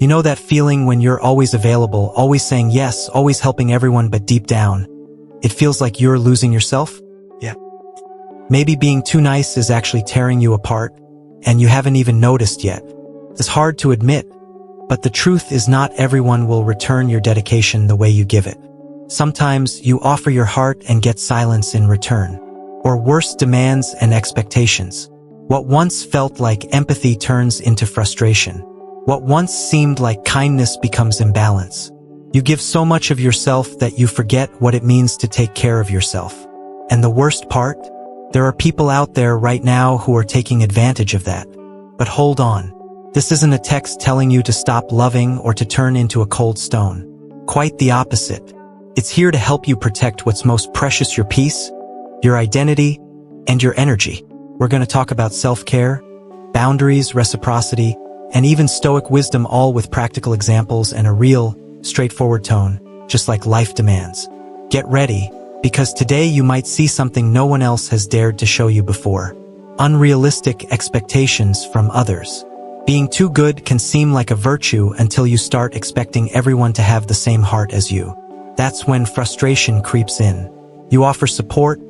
You know that feeling when you're always available, always saying yes, always helping everyone, but deep down, it feels like you're losing yourself? Yeah. Maybe being too nice is actually tearing you apart, and you haven't even noticed yet. It's hard to admit, but the truth is not everyone will return your dedication the way you give it. Sometimes you offer your heart and get silence in return, or worse, demands and expectations. What once felt like empathy turns into frustration. What once seemed like kindness becomes imbalance. You give so much of yourself that you forget what it means to take care of yourself. And the worst part? There are people out there right now who are taking advantage of that. But hold on. This isn't a text telling you to stop loving or to turn into a cold stone. Quite the opposite. It's here to help you protect what's most precious, your peace, your identity, and your energy. We're going to talk about self-care, boundaries, reciprocity, and even Stoic wisdom, all with practical examples and a real, straightforward tone, just like life demands. Get ready, because today you might see something no one else has dared to show you before. Unrealistic expectations from others. Being too good can seem like a virtue until you start expecting everyone to have the same heart as you. That's when frustration creeps in. You offer support,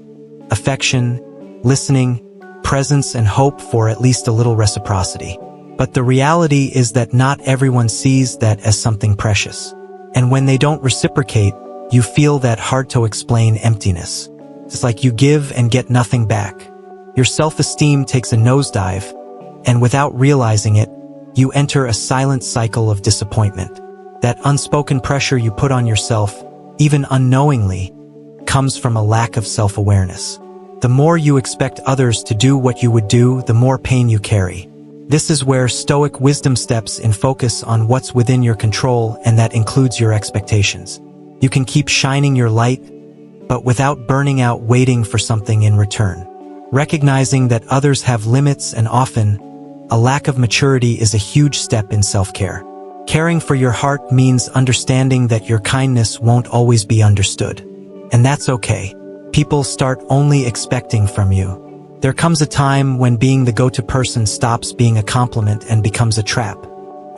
affection, listening, presence, and hope for at least a little reciprocity. But the reality is that not everyone sees that as something precious. And when they don't reciprocate, you feel that hard-to-explain emptiness. It's like you give and get nothing back. Your self-esteem takes a nosedive, and without realizing it, you enter a silent cycle of disappointment. That unspoken pressure you put on yourself, even unknowingly, comes from a lack of self-awareness. The more you expect others to do what you would do, the more pain you carry. This is where Stoic wisdom steps in, focus on what's within your control, and that includes your expectations. You can keep shining your light, but without burning out waiting for something in return. Recognizing that others have limits and often, a lack of maturity is a huge step in self-care. Caring for your heart means understanding that your kindness won't always be understood. And that's okay. People start only expecting from you. There comes a time when being the go-to person stops being a compliment and becomes a trap.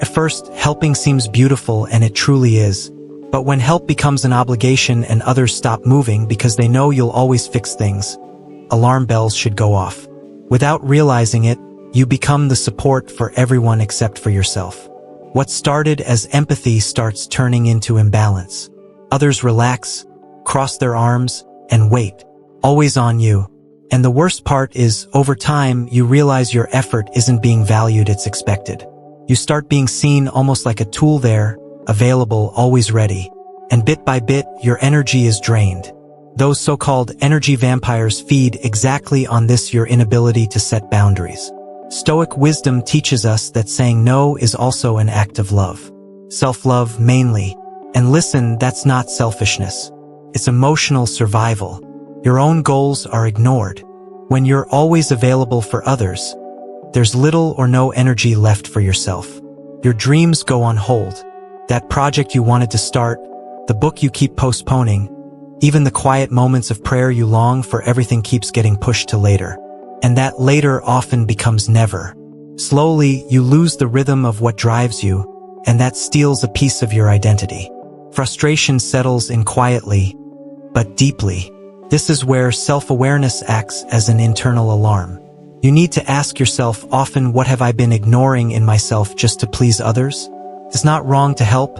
At first, helping seems beautiful, and it truly is. But when help becomes an obligation and others stop moving because they know you'll always fix things, alarm bells should go off. Without realizing it, you become the support for everyone except for yourself. What started as empathy starts turning into imbalance. Others relax, cross their arms, and wait, always on you. And the worst part is, over time, you realize your effort isn't being valued, it's expected. You start being seen almost like a tool there, available, always ready. And bit by bit, your energy is drained. Those so-called energy vampires feed exactly on this, your inability to set boundaries. Stoic wisdom teaches us that saying no is also an act of love. Self-love mainly. And listen, that's not selfishness. It's emotional survival. Your own goals are ignored. When you're always available for others, there's little or no energy left for yourself. Your dreams go on hold. That project you wanted to start, the book you keep postponing, even the quiet moments of prayer you long for, everything keeps getting pushed to later. And that later often becomes never. Slowly, you lose the rhythm of what drives you, and that steals a piece of your identity. Frustration settles in quietly, but deeply. This is where self-awareness acts as an internal alarm. You need to ask yourself often, what have I been ignoring in myself just to please others? It's not wrong to help,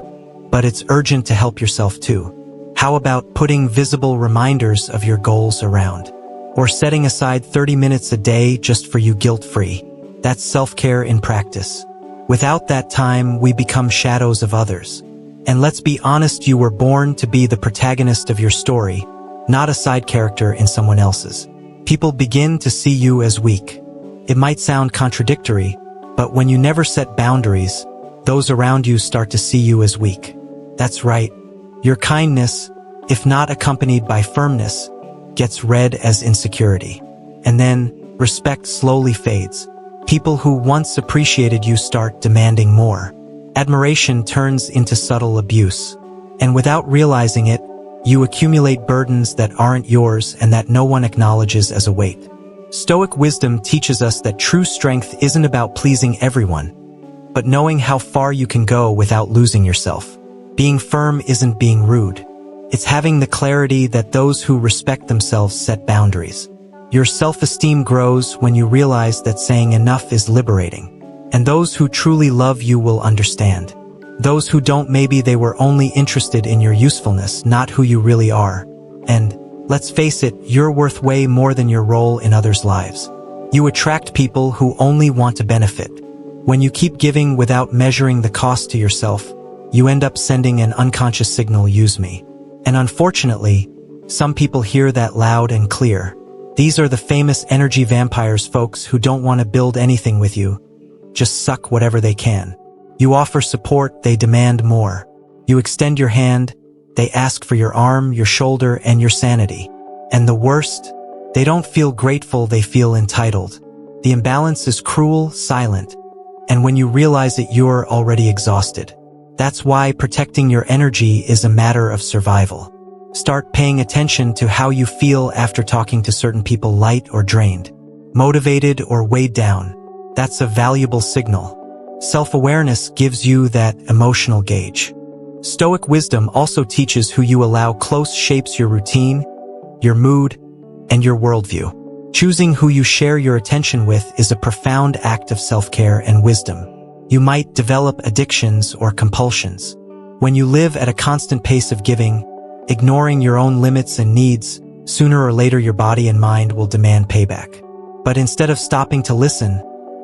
but it's urgent to help yourself too. How about putting visible reminders of your goals around? Or setting aside 30 minutes a day just for you, guilt-free? That's self-care in practice. Without that time, we become shadows of others. And let's be honest, you were born to be the protagonist of your story, not a side character in someone else's. People begin to see you as weak. It might sound contradictory, but when you never set boundaries, those around you start to see you as weak. That's right. Your kindness, if not accompanied by firmness, gets read as insecurity. And then, respect slowly fades. People who once appreciated you start demanding more. Admiration turns into subtle abuse. And without realizing it, you accumulate burdens that aren't yours and that no one acknowledges as a weight. Stoic wisdom teaches us that true strength isn't about pleasing everyone. but knowing how far you can go without losing yourself. Being firm isn't being rude. It's having the clarity that those who respect themselves set boundaries. Your self-esteem grows when you realize that saying enough is liberating. And those who truly love you will understand. Those who don't, maybe they were only interested in your usefulness, not who you really are. And, let's face it, you're worth way more than your role in others' lives. You attract people who only want to benefit. When you keep giving without measuring the cost to yourself, you end up sending an unconscious signal, use me. And unfortunately, some people hear that loud and clear. These are the famous energy vampires, folks who don't want to build anything with you. Just suck whatever they can. You offer support, they demand more. You extend your hand, they ask for your arm, your shoulder, and your sanity. And the worst, they don't feel grateful, they feel entitled. The imbalance is cruel, silent. And when you realize it, you're already exhausted. That's why protecting your energy is a matter of survival. Start paying attention to how you feel after talking to certain people, light or drained, motivated or weighed down. That's a valuable signal. Self-awareness gives you that emotional gauge. Stoic wisdom also teaches who you allow close shapes your routine, your mood, and your worldview. Choosing who you share your attention with is a profound act of self-care and wisdom. You might develop addictions or compulsions. When you live at a constant pace of giving, ignoring your own limits and needs, sooner or later your body and mind will demand payback. But instead of stopping to listen,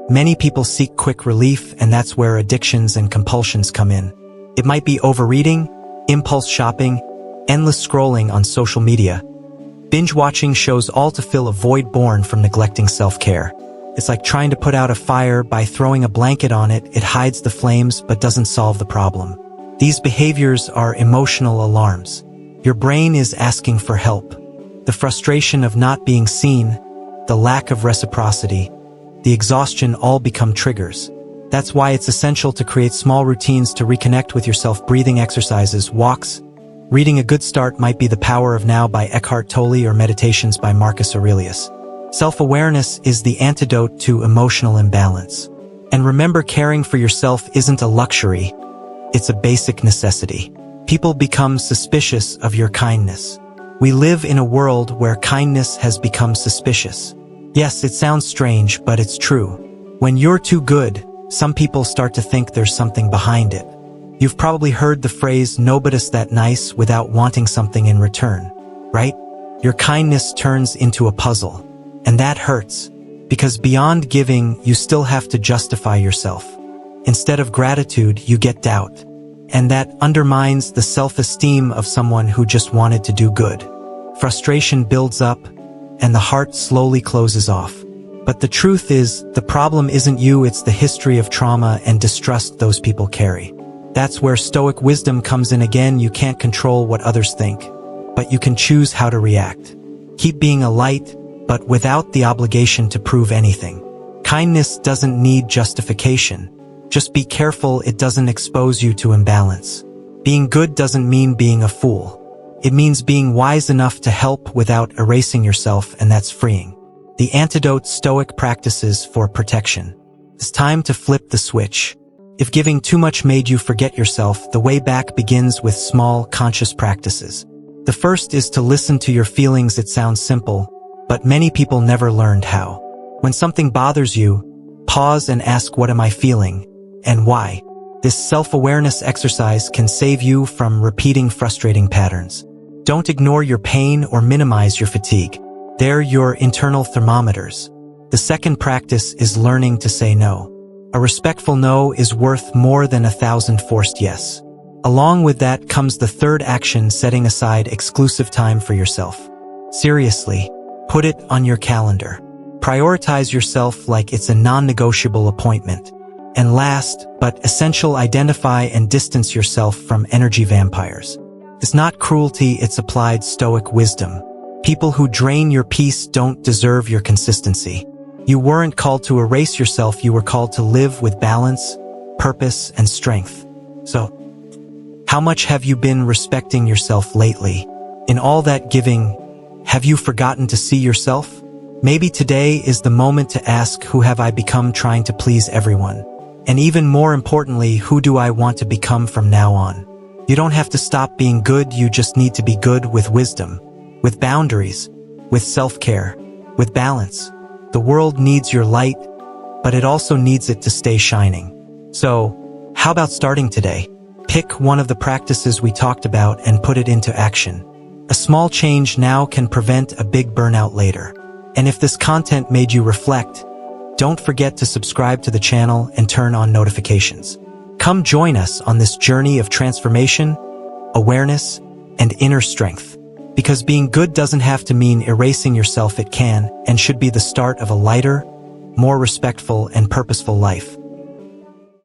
many people seek quick relief, and that's where addictions and compulsions come in. It might be overeating, impulse shopping, endless scrolling on social media, binge-watching shows, all to fill a void born from neglecting self-care. It's like trying to put out a fire by throwing a blanket on it. It hides the flames but doesn't solve the problem. These behaviors are emotional alarms. Your brain is asking for help. The frustration of not being seen, the lack of reciprocity, the exhaustion all become triggers. That's why it's essential to create small routines to reconnect with yourself. Breathing exercises, walks, reading. A good start might be The Power of Now by Eckhart Tolle or Meditations by Marcus Aurelius. Self-awareness is the antidote to emotional imbalance. And remember, caring for yourself isn't a luxury, it's a basic necessity. People become suspicious of your kindness. We live in a world where kindness has become suspicious. Yes, it sounds strange, but it's true. When you're too good, some people start to think there's something behind it. You've probably heard the phrase, nobody's that nice without wanting something in return, right? Your kindness turns into a puzzle. And that hurts, because beyond giving, you still have to justify yourself. Instead of gratitude, you get doubt. And that undermines the self-esteem of someone who just wanted to do good. Frustration builds up, and the heart slowly closes off. But the truth is, the problem isn't you, it's the history of trauma and distrust those people carry. That's where Stoic wisdom comes in again. You can't control what others think, but you can choose how to react. Keep being a light, but without the obligation to prove anything. Kindness doesn't need justification. Just be careful it doesn't expose you to imbalance. Being good doesn't mean being a fool. It means being wise enough to help without erasing yourself, and that's freeing. The antidote: Stoic practices for protection. It's time to flip the switch. If giving too much made you forget yourself, the way back begins with small, conscious practices. The first is to listen to your feelings. It sounds simple, but many people never learned how. When something bothers you, pause and ask, what am I feeling, and why? This self-awareness exercise can save you from repeating frustrating patterns. Don't ignore your pain or minimize your fatigue. They're your internal thermometers. The second practice is learning to say no. A respectful no is worth more than 1,000 forced yes. Along with that comes the third action: setting aside exclusive time for yourself. Seriously, put it on your calendar. Prioritize yourself like it's a non-negotiable appointment. And last, but essential, identify and distance yourself from energy vampires. It's not cruelty, it's applied Stoic wisdom. People who drain your peace don't deserve your consistency. You weren't called to erase yourself, you were called to live with balance, purpose, and strength. So, how much have you been respecting yourself lately? In all that giving, have you forgotten to see yourself? Maybe today is the moment to ask, who have I become trying to please everyone? And even more importantly, who do I want to become from now on? You don't have to stop being good, you just need to be good with wisdom, with boundaries, with self-care, with balance. The world needs your light, but it also needs it to stay shining. So, how about starting today? Pick one of the practices we talked about and put it into action. A small change now can prevent a big burnout later. And if this content made you reflect, don't forget to subscribe to the channel and turn on notifications. Come join us on this journey of transformation, awareness, and inner strength. Because being good doesn't have to mean erasing yourself, it can and should be the start of a lighter, more respectful and purposeful life.